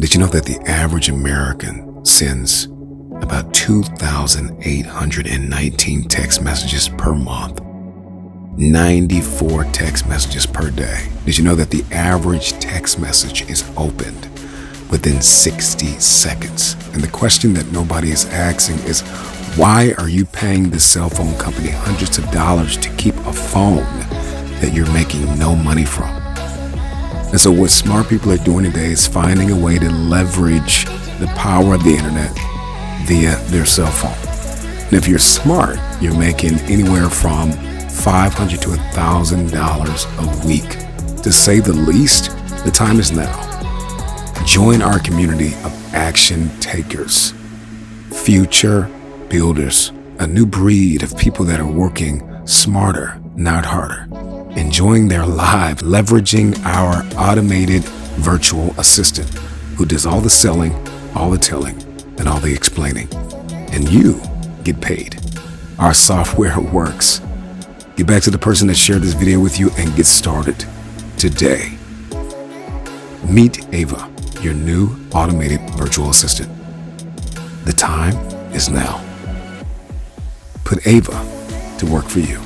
Did you know that the average American sends about 2,819 text messages per month? 94 text messages per day. Did you know that the average text message is opened within 60 seconds? And the question that nobody is asking is, why are you paying the cell phone company hundreds of dollars to keep a phone that you're making no money from? And so what smart people are doing today is finding a way to leverage the power of the internet via their cell phone. And if you're smart, you're making anywhere from $500 to $1,000 a week. To say the least, the time is now. Join our community of action takers, future builders, a new breed of people that are working smarter, not harder, enjoying their lives, leveraging our automated virtual assistant who does all the selling, all the telling, and all the explaining. And you get paid. Our software works. Get back to the person that shared this video with you and get started today. Meet Ava, your new automated virtual assistant. The time is now. Put Ava to work for you.